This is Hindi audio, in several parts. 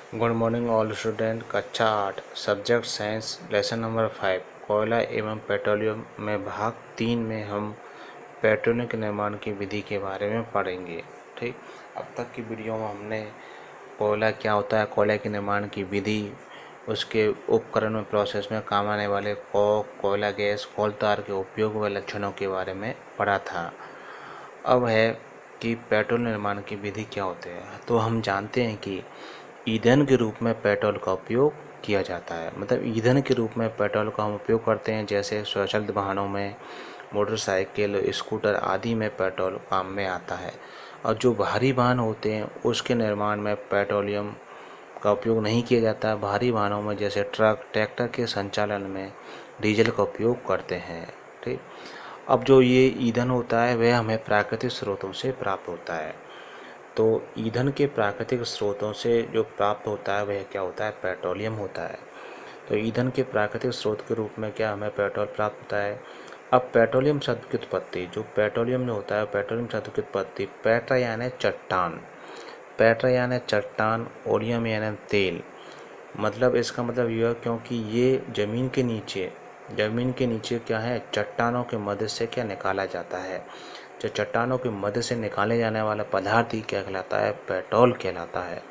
Good morning all student. कक्षा 8 सब्जेक्ट साइंस लेसन नंबर 5 कोयला एवं पेट्रोलियम में भाग 3 में हम पेट्रोलियम के निर्माण की विधि के बारे में पढ़ेंगे। ठीक, अब तक की वीडियो में हमने कोयला क्या होता है, कोयला के निर्माण की विधि, उसके उपकरण में प्रोसेस में काम आने वाले कोक, कोयला गैस, कोल तार के उपयोग व लक्षणों के बारे में पढ़ा था। अब है कि पेट्रोल निर्माण की विधि क्या होती है। तो हम जानते हैं कि ईंधन के रूप में पेट्रोल का उपयोग किया जाता है। मतलब ईंधन के रूप में पेट्रोल का हम उपयोग करते हैं, जैसे स्वचालित वाहनों में, मोटरसाइकिल, स्कूटर आदि में पेट्रोल काम में आता है। और जो भारी वाहन होते हैं उसके निर्माण में पेट्रोलियम का उपयोग नहीं किया जाता है। भारी वाहनों में जैसे ट्रक, ट्रैक्टर के संचालन में डीजल का उपयोग करते हैं। ठीक, अब जो ये ईंधन होता है वह हमें प्राकृतिक स्रोतों से प्राप्त होता है। तो ईंधन के प्राकृतिक स्रोतों से जो प्राप्त होता है वह क्या होता है, पेट्रोलियम होता है। तो ईंधन के प्राकृतिक स्रोत के रूप में क्या हमें पेट्रोल प्राप्त होता है। अब पेट्रोलियम शब्द की उत्पत्ति, जो पेट्रोलियम में होता है, पेट्रोलियम शब्द की उत्पत्ति पेट्रा यानी चट्टान, पेट्रा यानी चट्टान, ओलियम यानी तेल। मतलब इसका मतलब यह है क्योंकि ये ज़मीन के नीचे क्या है, चट्टानों के मध्य से क्या निकाला जाता है। जो चट्टानों के मध्य से निकाले जाने वाला पदार्थ ही क्या कहलाता है, पेट्रोल कहलाता है।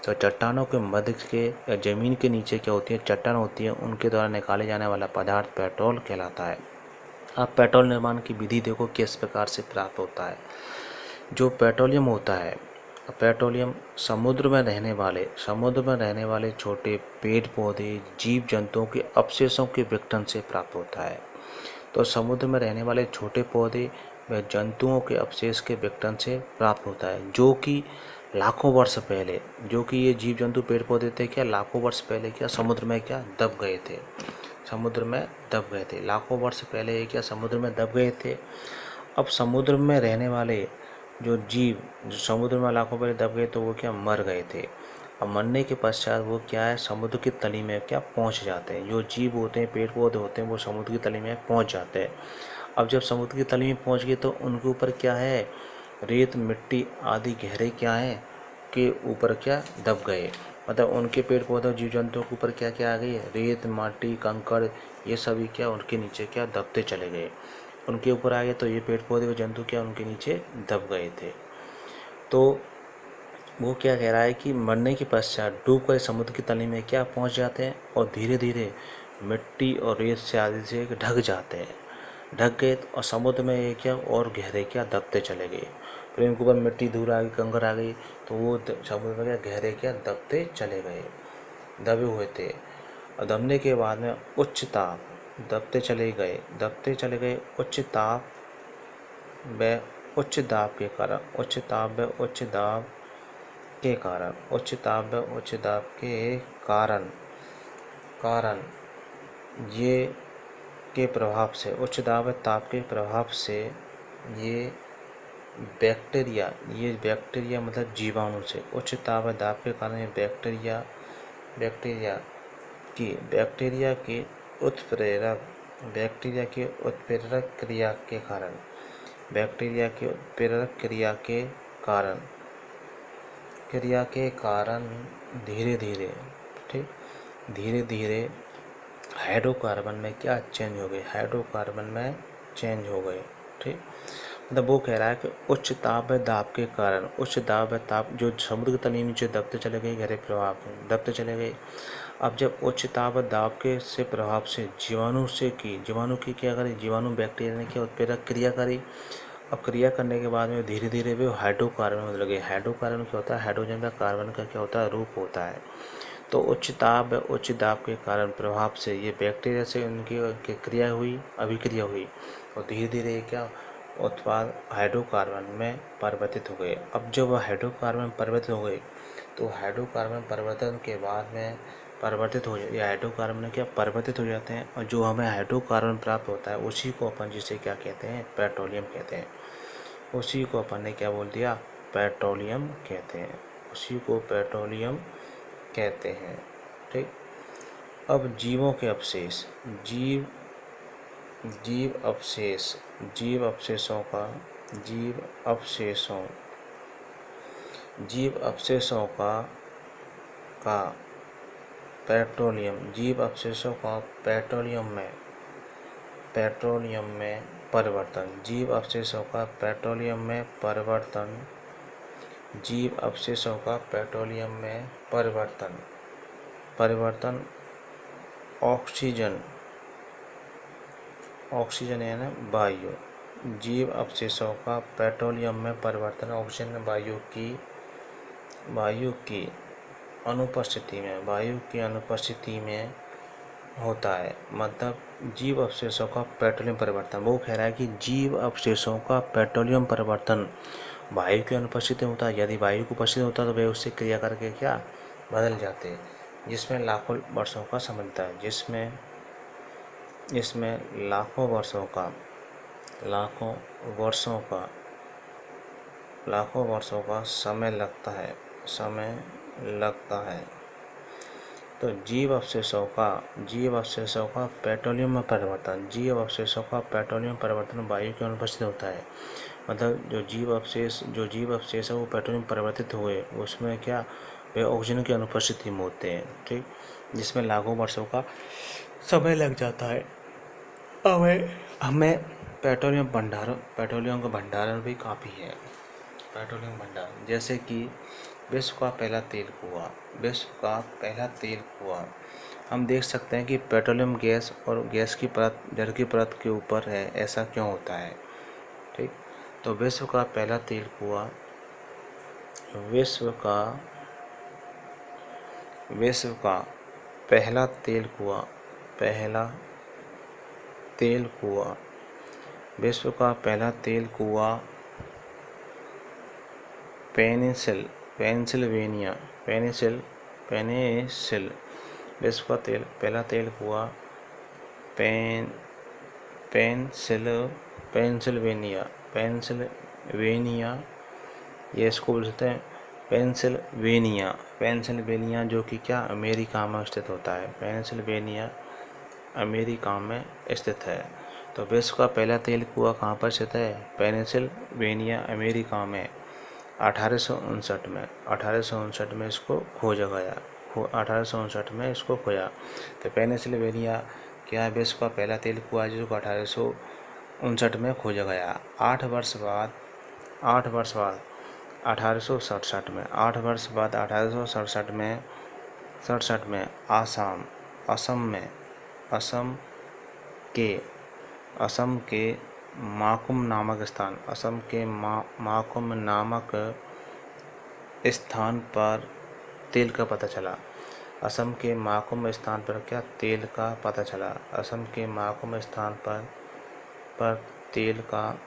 तो चट्टानों के मध्य के या ज़मीन के नीचे क्या होती है, चट्टान होती है, उनके द्वारा निकाले जाने वाला पदार्थ पेट्रोल कहलाता है। अब पेट्रोल निर्माण की विधि देखो किस प्रकार से प्राप्त होता है। जो पेट्रोलियम होता है, पेट्रोलियम समुद्र में रहने वाले छोटे पेड़ पौधे, जीव जंतुओं के अवशेषों के विघटन से प्राप्त होता है। तो समुद्र में रहने वाले छोटे पौधे व जंतुओं के अवशेष के विघटन से प्राप्त होता है, जो कि लाखों वर्ष पहले, जो कि ये जीव जंतु पेड़ पौधे थे क्या, लाखों वर्ष पहले क्या समुद्र में क्या दब गए थे, समुद्र में दब गए थे। लाखों वर्ष पहले ये क्या समुद्र में दब गए थे। अब समुद्र में रहने वाले जो जीव, जो समुद्र में लाखों पहले दब गए तो वो क्या मर गए थे। अब मरने के पश्चात वो क्या है, समुद्र की तली में क्या पहुंच जाते हैं। जो जीव होते हैं, पेड़ पौधे होते हैं, वो समुद्र की तली में पहुंच जाते हैं। अब जब समुद्र की तली में पहुंच गए तो उनके ऊपर क्या है, रेत, मिट्टी आदि गहरे क्या है के ऊपर क्या दब गए। मतलब उनके पेड़ पौधे जीव जंतुओं के ऊपर क्या क्या आ गई, रेत, माटी, कंकड़, ये सभी क्या उनके नीचे क्या दबते चले गए। उनके ऊपर आ गए तो ये पेड़ पौधे व जंतु क्या उनके नीचे दब गए थे। तो वो क्या कह रहा है कि मरने के पश्चात डूब कर समुद्र की तली में क्या पहुंच जाते हैं और धीरे धीरे मिट्टी और रेत से आदि से ढक जाते हैं। ढक गए और समुद्र में ये क्या और गहरे क्या दबते चले गए। फिर इनके ऊपर मिट्टी धूल आ गई, कंकड़ आ गई, तो वो समुद्र में क्या गहरे क्या दबते चले गए, दबे हुए थे। और दबने के बाद में उच्च ताप, दबते चले गए उच्च ताप व उच्च दाब के कारण, उच्च दाब के कारण कारण ये के प्रभाव से, उच्च दाब व ताप के प्रभाव से ये बैक्टीरिया मतलब जीवाणु से, उच्च ताप व दाब के कारण ये बैक्टीरिया की उत्प्रेरक क्रिया के कारण, धीरे धीरे, ठीक, धीरे धीरे हाइड्रोकार्बन में क्या चेंज हो गए, ठीक। मतलब वो कह रहा है कि उच्च दाब व दाब के कारण, उच्च दाब व ताप जो समुद्र के तली नीचे दबते चले गए, गहरे प्रभाव में दबते चले गए। अब जब उच्च ताप व दाब के से प्रभाव से जीवाणु की क्या करी, जीवाणु बैक्टीरिया ने क्या उत्प्रेरक क्रिया करी। अब क्रिया करने के बाद में धीरे धीरे वे हाइड्रोकार्बन में बदल गए। हाइड्रोकार्बन क्या होता है, हाइड्रोजन का कार्बन का क्या होता है, रूप होता है। तो उच्च ताप व उच्च दाब के कारण प्रभाव से ये बैक्टीरिया से उनकी क्रिया हुई, अभिक्रिया हुई, और धीरे धीरे क्या उत्पाद हाइड्रोकार्बन में परिवर्तित हो गए। अब जब हाइड्रोकार्बन परिवर्तित हो गए तो हाइड्रोकार्बन परिवर्तन के बाद में हाइड्रोकार्बन में क्या परिवर्तित हो जाते हैं, और जो हमें हाइड्रोकार्बन प्राप्त होता है उसी को अपन जिसे क्या कहते हैं, पेट्रोलियम कहते हैं। उसी को अपन ने क्या बोल दिया, पेट्रोलियम कहते हैं, उसी को पेट्रोलियम कहते हैं, ठीक। अब जीवों के अवशेष, जीव अवशेषों का का पेट्रोलियम जीव अवशेषों का पेट्रोलियम में परिवर्तन, जीव अवशेषों का पेट्रोलियम में परिवर्तन, जीव अवशेषों का पेट्रोलियम में परिवर्तन ऑक्सीजन यानी वायु, जीव अवशेषों का पेट्रोलियम में परिवर्तन ऑक्सीजन वायु की अनुपस्थिति में होता है। मतलब जीव अवशेषों का पेट्रोलियम परिवर्तन, वो कह रहा है कि जीव अवशेषों का पेट्रोलियम परिवर्तन वायु की अनुपस्थिति में होता है। यदि वायु की उपस्थिति होता है तो वे उससे क्रिया करके क्या बदल जाते हैं, जिसमें लाखों वर्षों का समय लगता है, जिसमें लाखों वर्षों का समय लगता है। तो जीव अवशेषों का पेट्रोलियम में परिवर्तन, वायु की अनुपस्थिति होता है। मतलब जो जीव अवशेष है वो पेट्रोलियम परिवर्तित हुए, उसमें क्या वे ऑक्सीजन की अनुपस्थिति में होते हैं, ठीक, जिसमें लाखों वर्षों का समय लग जाता है। हमें पेट्रोलियम का भंडारण भी काफ़ी है। पेट्रोलियम भंडारण जैसे कि विश्व का पहला तेल कुआं, हम देख सकते हैं कि पेट्रोलियम गैस और गैस की परत जल की परत के ऊपर है, ऐसा क्यों होता है, ठीक। तो विश्व का पहला तेल कुआं विश्व का पहला तेल कुआं पेनिसिल्वेनिया विश्व का पहला तेल कुआं पेंसिल्वेनिया, ये इसको बोलते हैं पेंसिल्वेनिया, जो कि क्या अमेरिका में स्थित होता है। पेंसिल्वेनिया अमेरिका में स्थित है। तो विश्व का पहला तेल कुआं कहाँ पर स्थित है? पेंसिल्वेनिया अमेरिका में 1859 में इसको खोजा गया। 1859 में इसको खोजा। तो पेनिसिल्वेनिया क्या विश्व का पहला तेल कुआं जो 1859 में खोजा गया। 8 वर्ष बाद 1867 में असम के माकुम नामक स्थान पर तेल का पता चला। असम के माकुम स्थान पर क्या तेल का पता चला। असम के माकुम स्थान पर तेल का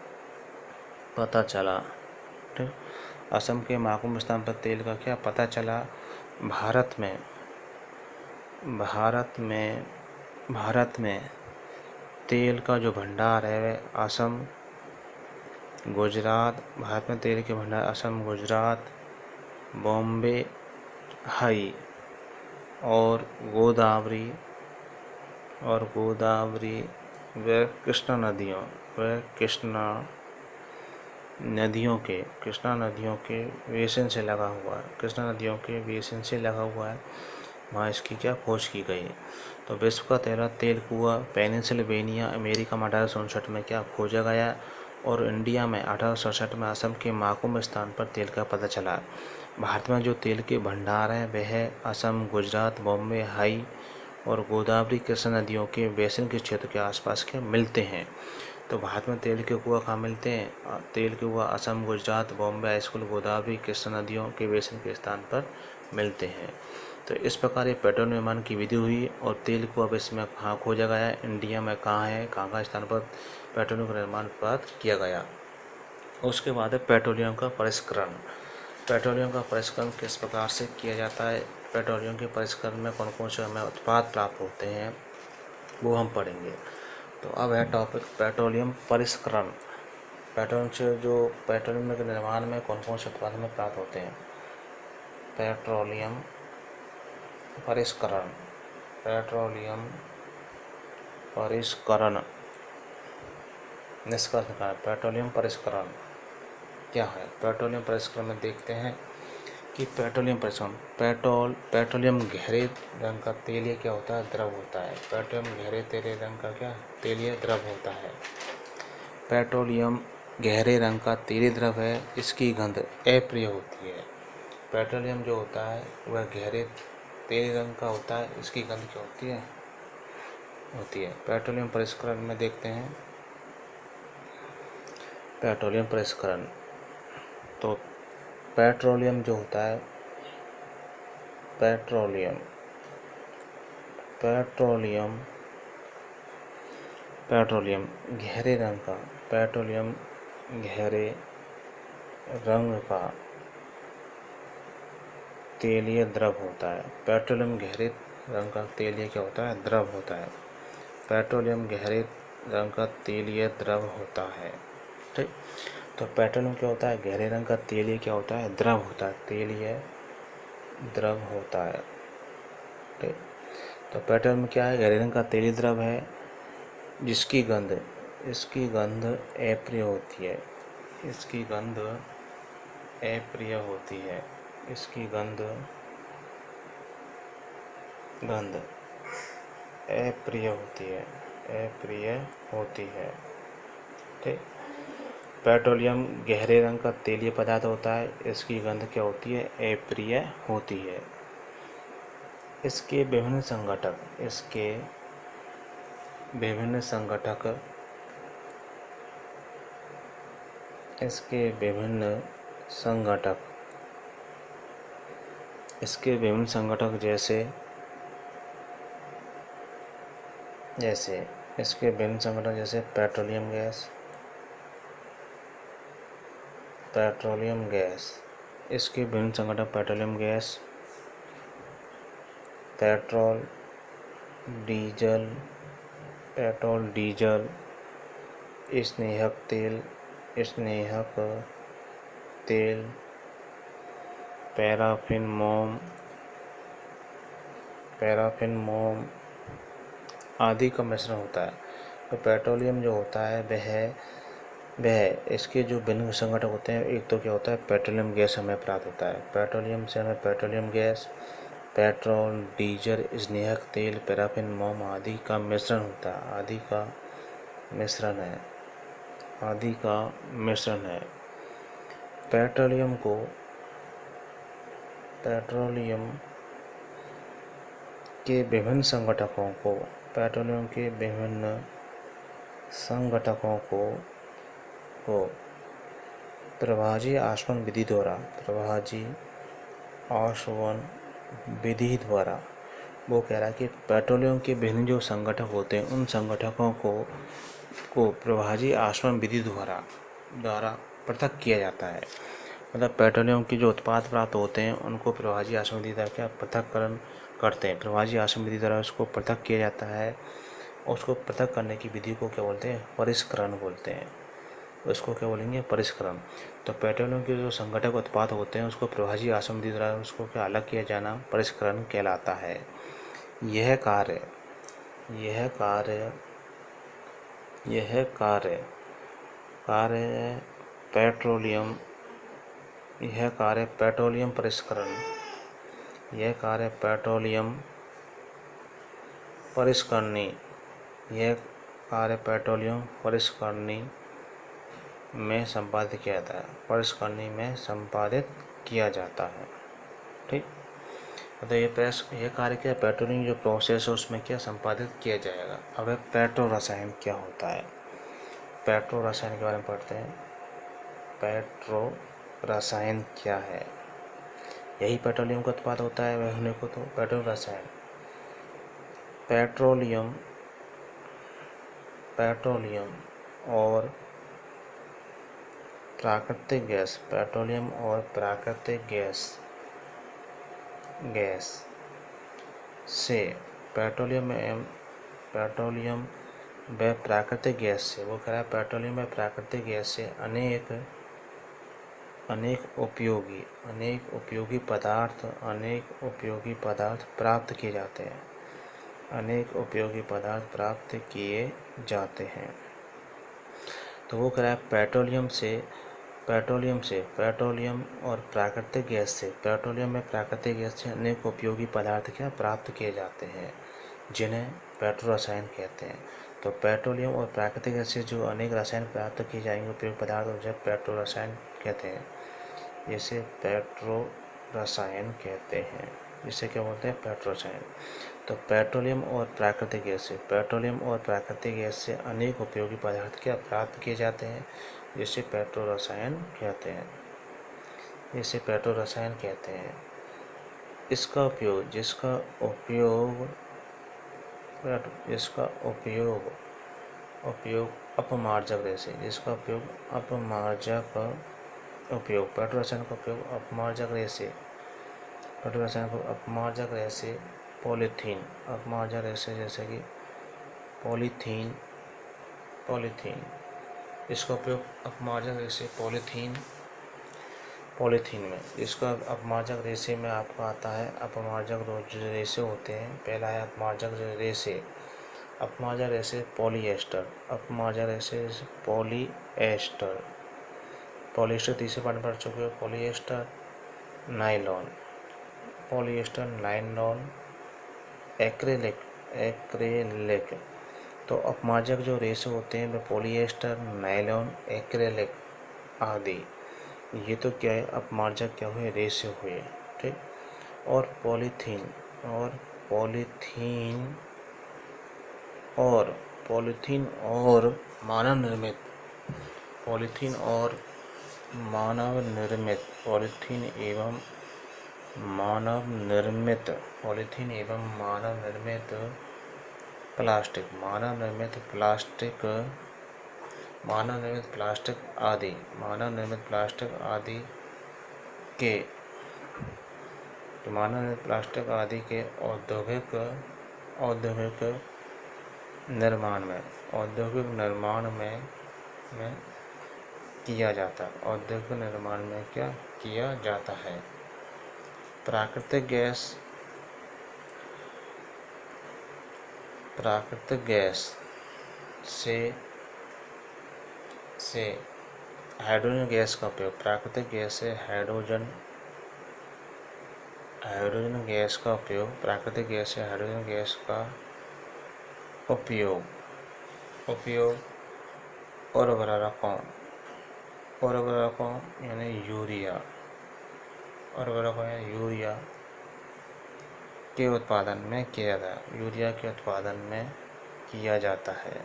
पता चला, ठीक। असम के माकुम स्थान पर तेल का क्या पता चला। भारत में तेल का जो भंडार है वह असम, गुजरात, भारत में तेल के भंडार असम, गुजरात, बॉम्बे, हाई और गोदावरी व कृष्णा नदियों के बेसिन से लगा हुआ है। वहाँ इसकी क्या खोज की गई। तो विश्व का पहला तेल कुआं पेनिसिल्वेनिया अमेरिका में 1859 में क्या खोजा गया, और इंडिया में 1867 में असम के माकुम स्थान पर तेल का पता चला। भारत में जो तेल के भंडार हैं वह असम, गुजरात, बॉम्बे, हाई और गोदावरी कृष्णा नदियों के बेसिन के क्षेत्र के आसपास के मिलते हैं। तो भारत में तेल के कुआं कहाँ मिलते हैं? तेल के कुआं असम, गुजरात, बॉम्बे, हाई स्कूल, गोदावरी कृष्णा नदियों के बेसिन के स्थान पर मिलते हैं। तो इस प्रकार ये पेट्रोल निर्माण की विधि हुई। और तेल कुआं विश्व में कहाँ खोजा गया, इंडिया में कहाँ है, कहाँ स्थान पर पेट्रोलियम का निर्माण प्राप्त किया गया। उसके बाद है पेट्रोलियम का परिष्करण। पेट्रोलियम का परिष्करण किस प्रकार से किया जाता है, पेट्रोलियम के परिष्करण में कौन कौन से हमें उत्पाद प्राप्त होते हैं वो हम पढ़ेंगे। तो अब है टॉपिक पेट्रोलियम परिष्करण। पेट्रोलियम के निर्माण में कौन कौन से उत्पाद हमें प्राप्त होते हैं। पेट्रोलियम परिष्करण निष्कर्ष निकालें। पेट्रोलियम परिष्करण क्या है? पेट्रोलियम परिष्करण में देखते हैं कि पेट्रोलियम परिश्रम पेट्रोलियम गहरे रंग का तेलीय क्या होता है, द्रव होता है। पेट्रोलियम गहरे तेलीय रंग का क्या, तेलीय द्रव होता है। पेट्रोलियम गहरे रंग का तेलीय द्रव है, इसकी गंध अप्रिय होती है। पेट्रोलियम जो होता है वह गहरे तेलीय रंग का होता है, इसकी गंध क्या होती है। पेट्रोलियम परिष्करण में देखते हैं पेट्रोलियम परिष्करण। तो पेट्रोलियम जो होता है पेट्रोलियम गहरे रंग का पेट्रोलियम गहरे रंग का तेलीय द्रव होता है। पेट्रोलियम गहरे रंग का तेलीय क्या होता है, द्रव होता है। पेट्रोलियम गहरे रंग का तेलीय द्रव होता है। ठीक, तो पेट्रोलियम क्या होता है, गहरे रंग का तेलीय क्या होता है, द्रव होता है, तेलीय द्रव होता है। ठीक, तो पेट्रोलियम क्या है, गहरे रंग का तेलीय द्रव है, जिसकी गंध अप्रिय होती है। इसकी गंध अप्रिय होती है। इसकी गंध अप्रिय होती है। ठीक, पेट्रोलियम गहरे रंग का तेलीय पदार्थ होता है, इसकी गंध क्या होती है, अप्रिय होती है। इसके विभिन्न संघटक जैसे पेट्रोलियम गैस, इसके विभिन्न संघटक पेट्रोलियम गैस, पेट्रोल, डीजल, स्नेहक तेल, पैराफिन मोम आदि का मिश्रण होता है। तो पेट्रोलियम जो होता है वह इसके जो विभिन्न संघटक होते हैं, एक तो क्या होता है, पेट्रोलियम गैस हमें प्राप्त होता है। पेट्रोलियम से हमें पेट्रोलियम गैस, पेट्रोल, डीजल, स्नेहक तेल, पैराफिन मोम आदि का मिश्रण होता है। आदि का मिश्रण है। पेट्रोलियम के विभिन्न संघटकों को प्रभाजी आसवन विधि द्वारा वो कह रहा है कि पेट्रोलियम के विभिन्न जो संघटक होते हैं, उन संघटकों को प्रभाजी आसवन विधि द्वारा पृथक किया जाता है। मतलब पेट्रोलियम के जो उत्पाद प्राप्त होते हैं उनको प्रभाजी आसवन विधि द्वारा क्या पृथक्करण करते हैं। प्रभाजी आसवन विधि द्वारा उसको पृथक किया जाता है। उसको पृथक करने की विधि को क्या बोलते हैं, परिष्करण बोलते हैं। उसको क्या बोलेंगे, परिष्करण। तो पेट्रोलियम के जो संघटक उत्पाद होते हैं उसको प्रभाजी आसवन विधि द्वारा उसको क्या अलग किया जाना परिष्करण कहलाता है। यह कार्य पेट्रोलियम परिष्करणी में संपादित किया जाता है। ठीक, तो ये कार्य क्या, पेट्रोलियम जो प्रोसेस है उसमें क्या संपादित किया जाएगा। अब पेट्रो रसायन क्या होता है, पेट्रो रसायन के बारे में पढ़ते हैं। पेट्रो रसायन क्या है, यही पेट्रोलियम का उत्पाद होता है वह होने को तो पेट्रो रसायन। पेट्रोलियम और प्राकृतिक गैस से पेट्रोलियम व प्राकृतिक गैस से, वो कह रहा है पेट्रोलियम व प्राकृतिक गैस से अनेक उपयोगी पदार्थ प्राप्त किए जाते हैं। तो वो कह रहा है पेट्रोलियम से पेट्रोलियम और प्राकृतिक गैस से पेट्रोलियम में प्राकृतिक गैस से अनेक उपयोगी पदार्थ क्या प्राप्त किए जाते हैं, जिन्हें पेट्रो रसायन कहते हैं। तो पेट्रोलियम और प्राकृतिक गैस से जो अनेक रसायन प्राप्त किए जाएंगे उपयोगी पदार्थ, उसे पेट्रो रसायन कहते हैं। इसे पेट्रो रसायन कहते हैं। इसे क्या बोलते हैं? पेट्रो रसायन। तो पेट्रोलियम और प्राकृतिक गैस से अनेक उपयोगी पदार्थ क्या प्राप्त किए जाते हैं, जिसे पेट्रो रसायन कहते हैं। इसका उपयोग अपमार्जक रेसे पेट्रो रसायन का उपयोग अपमार्जक रेसे पॉलीथीन जैसे कि पॉलीथीन इसका उपयोग अपमार्जक रेसे पॉलीथीन में। इसका अपमार्जक रेसे में आपको आता है अपमार्जक रेसे होते हैं। पहला है अपमार्जक रेसे पॉलिएस्टर तीसरे पार्ट में पढ़ चुके हो। Polyester nylon acrylic. तो अपमार्जक जो रेसे होते हैं वे पॉलिएस्टर, नायलॉन, एक्रेलिक आदि, ये तो क्या है? अपमार्जक क्या हुए? रेसे हुए। ठीक। और पॉलीथीन और मानव निर्मित प्लास्टिक आदि के औद्योगिक निर्माण में किया जाता है। प्राकृतिक गैस से हाइड्रोजन गैस का उपयोग प्राकृतिक गैस से हाइड्रोजन गैस का उपयोग उर्वरकों यानी यूरिया के उत्पादन में किया जाता है।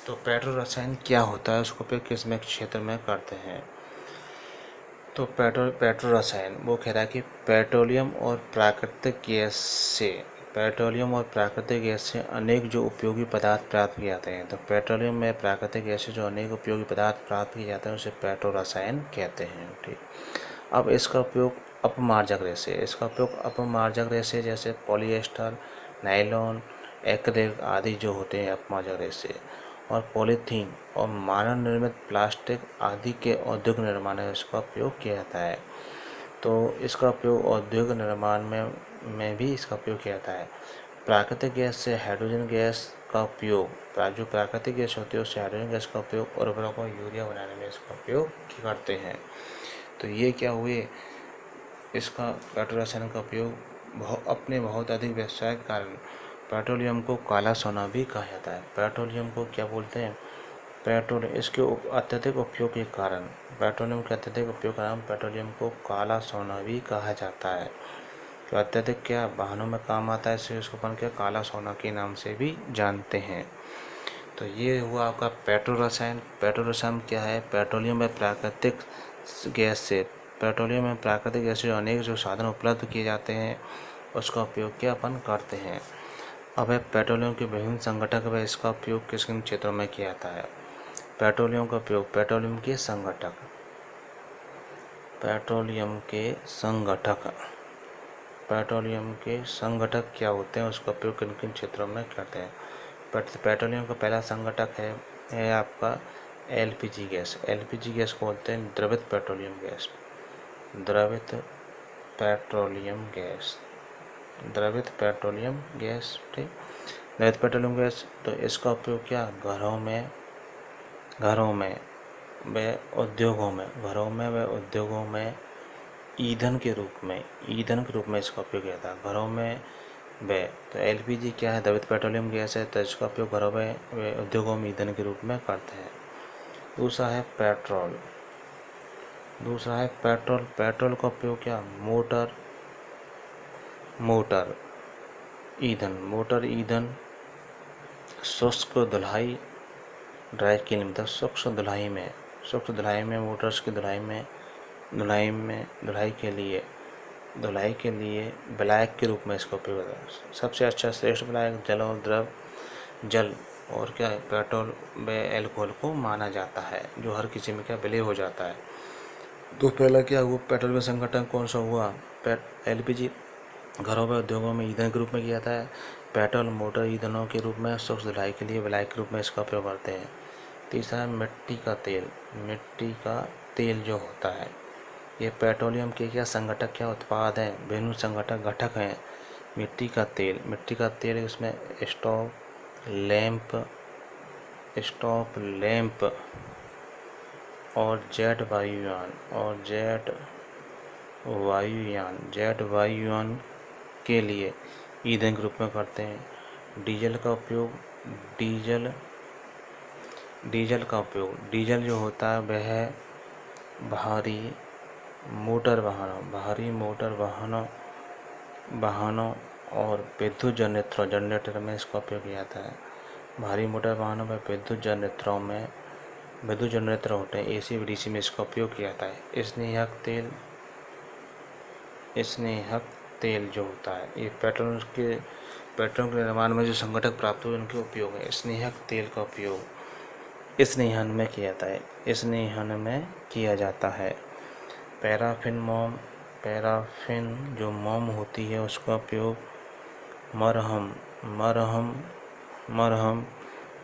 तो पेट्रो रसायन क्या होता है, उसको उपयोग किस में क्षेत्र में करते हैं? तो पेट्रो रसायन वो कह रहा है कि पेट्रोलियम और प्राकृतिक गैस से अनेक जो उपयोगी पदार्थ प्राप्त किए जाते हैं। तो पेट्रोलियम में प्राकृतिक गैस से जो अनेक उपयोगी पदार्थ प्राप्त किए जाते हैं उसे पेट्रो रसायन कहते हैं। ठीक। अब इसका उपयोग अपमार्जक रेसे जैसे पॉलिएस्टर, नायलॉन, एक्रेलिक आदि जो होते हैं अपमार्जक रेसे, और पॉलीथीन और मानव निर्मित प्लास्टिक आदि के औद्योगिक निर्माण में इसका उपयोग किया जाता है। तो इसका उपयोग औद्योगिक निर्माण में भी इसका उपयोग किया जाता है। प्राकृतिक गैस से हाइड्रोजन गैस का उपयोग, जो प्राकृतिक गैस होती है उससे हाइड्रोजन गैस का उपयोग उर्वरकों यूरिया बनाने में इसका उपयोग करते हैं। तो ये क्या हुए? इसका पेट्रो रसायन का उपयोग अपने बहुत अधिक व्यवसाय के कारण पेट्रोलियम को काला सोना भी कहा जाता है। पेट्रोलियम को क्या बोलते हैं? इसके अत्यधिक उपयोग के कारण पेट्रोलियम को काला सोना भी कहा जाता है। तो अत्यधिक क्या वाहनों में काम आता है, इसलिए उसको अपन क्या काला सोना के नाम से भी जानते हैं। तो ये हुआ आपका पेट्रो रसायन क्या है? पेट्रोलियम में प्राकृतिक गैस से अनेक जो साधन उपलब्ध किए जाते हैं उसका उपयोग क्या अपन करते हैं। अब है पेट्रोलियम के विभिन्न संगठक व इसका उपयोग किस किन क्षेत्रों में किया जाता है। पेट्रोलियम का उपयोग पेट्रोलियम के संगठक क्या होते हैं, उसका उपयोग किन किन क्षेत्रों में करते हैं। पेट्रोलियम का पहला संगठक है आपका एलपीजी गैस को बोलते हैं द्रवित पेट्रोलियम गैस। ठीक। द्रवित पेट्रोलियम गैस, तो इसका उपयोग क्या घरों में घरों में व उद्योगों में ईंधन के रूप में इसका उपयोग किया था। घरों में व तो एलपीजी क्या है, द्रवित पेट्रोलियम गैस है, तो इसका उपयोग घरों में व उद्योगों में ईंधन के रूप में करते हैं। दूसरा है पेट्रोल। पेट्रोल का उपयोग क्या, मोटर ईंधन शुष्क धुलाई, ड्राई क्लीनिंग मतलब सूक्ष्म धुलाई में मोटर्स की धुलाई के लिए ब्लैक के रूप में इसका उपयोग होता है। सबसे अच्छा श्रेष्ठ ब्लैक जल और क्या है, पेट्रोल व एल्कोहल को माना जाता है, जो हर किसी में क्या विलय हो जाता है। तो पहला क्या हुआ, पेट्रोल में संगठन कौन सा हुआ, एलपीजी घरों व उद्योगों में ईंधन के रूप में किया जाता है। पेट्रोल मोटर ईंधनों के रूप में, सूक्ष्म धुलाई के लिए ब्लैक के रूप में इसका उपयोग करते हैं। तीसरा है मिट्टी का तेल जो होता है, ये पेट्रोलियम के क्या संगठक, क्या उत्पाद हैं, विभिन्न संगठक घटक हैं। मिट्टी का तेल इसमें स्टोव लैंप और जेट वायुयान के लिए ईंधन के रूप में करते हैं। डीजल जो होता है वह भारी मोटर वाहनों और विद्युत जनरेटर में इसका उपयोग किया जाता है। भारी मोटर वाहनों में विद्युत जनरेटर होते हैं, एसी व डीसी में इसका उपयोग किया जाता है। स्नेहक तेल जो होता है, ये पेट्रोल के निर्माण में जो संगठक प्राप्त हुए उनके उपयोग है। स्नेहक तेल का उपयोग स्नेहन में किया जाता है। पैराफिन जो मोम होती है उसका उपयोग मरहम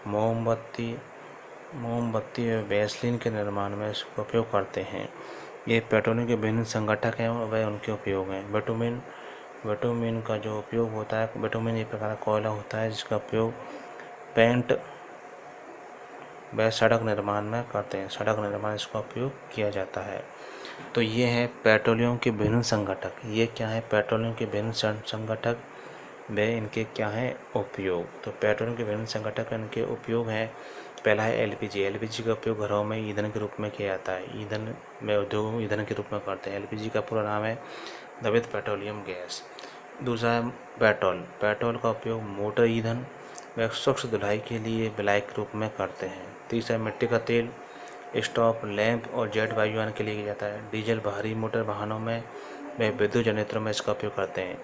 मोमबत्ती व वैसलीन के निर्माण में इसका उपयोग करते हैं। ये पेट्रोलियम के विभिन्न संगठक हैं वह उनके उपयोग हैं। बिटुमेन का जो उपयोग होता है, बिटुमेन एक प्रकार का कोयला होता है जिसका उपयोग पेंट व सड़क निर्माण में करते हैं। सड़क निर्माण इसका उपयोग किया जाता है। तो ये है पेट्रोलियम के विभिन्न संगठक। ये क्या है, पेट्रोलियम के विभिन्न संगठक व इनके क्या है उपयोग। तो पेट्रोलियम के विभिन्न संगठक इनके उपयोग हैं। पहला है एलपीजी का उपयोग घरों में ईंधन के रूप में किया जाता है। ईंधन में उद्योगों में ईंधन के रूप में करते हैं। एलपीजी का पूरा नाम है द्रवित पेट्रोलियम गैस। दूसरा है पेट्रोल का उपयोग मोटर ईंधन व सूक्ष्म धुलाई के लिए ब्लैक के रूप में करते हैं। तीसरा मिट्टी का तेल स्टोव लैंप और जेट वायुयान के लिए किया जाता है। डीजल भारी मोटर वाहनों में व विद्युत जनरेटरों में इसका उपयोग करते हैं।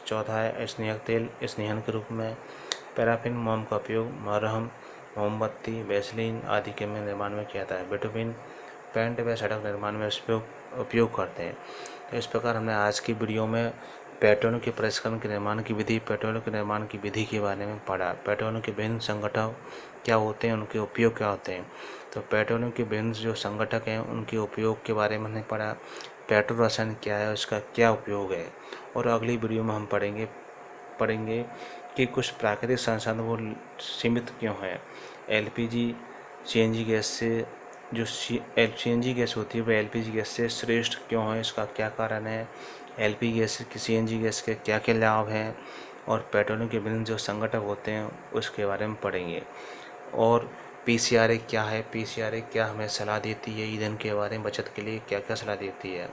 चौथा है स्नेहक तेल स्नेहन के रूप में। पैराफिन मोम का उपयोग मरहम, मोमबत्ती, वैसलीन आदि के निर्माण में किया जाता है। बिटुमेन पेंट व सड़क निर्माण में उपयोग करते हैं। तो इस प्रकार हमने आज की वीडियो में पेट्रोलियम के प्रसंस्करण के निर्माण की विधि, पेट्रोलियम के निर्माण की विधि के बारे में पढ़ा। पेट्रोलियम के विभिन्न संगठक क्या होते हैं, उनके उपयोग क्या होते हैं। तो पेट्रोलियम के विभिन्न जो संगठक हैं उनके उपयोग के बारे में हमने पढ़ा। पेट्रोल रसायन क्या है, उसका क्या उपयोग है। और अगली वीडियो में हम पढ़ेंगे कि कुछ प्राकृतिक संसाधन वो सीमित क्यों है। एलपीजी सीएनजी गैस से जो सीएनजी गैस होती है वह एलपीजी गैस से श्रेष्ठ क्यों है, इसका क्या कारण है। एलपीजी गैस की सीएनजी गैस के क्या क्या लाभ हैं और पेट्रोलियम के विभिन्न जो संगठक होते हैं उसके बारे में पढ़ेंगे। और पीसीआरए क्या है, पीसीआरए क्या हमें सलाह देती है, ईंधन के बारे में बचत के लिए क्या क्या सलाह देती है,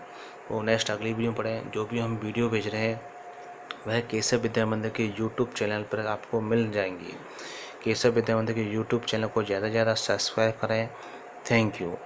वो नेक्स्ट अगली वीडियो में पढ़ें। जो भी हम वीडियो भेज रहे हैं वह केशव विद्या मंदिर के यूट्यूब चैनल पर आपको मिल जाएंगी। केशव विद्या मंदिर के यूट्यूब चैनल को ज़्यादा से ज़्यादा सब्सक्राइब करें। Thank you.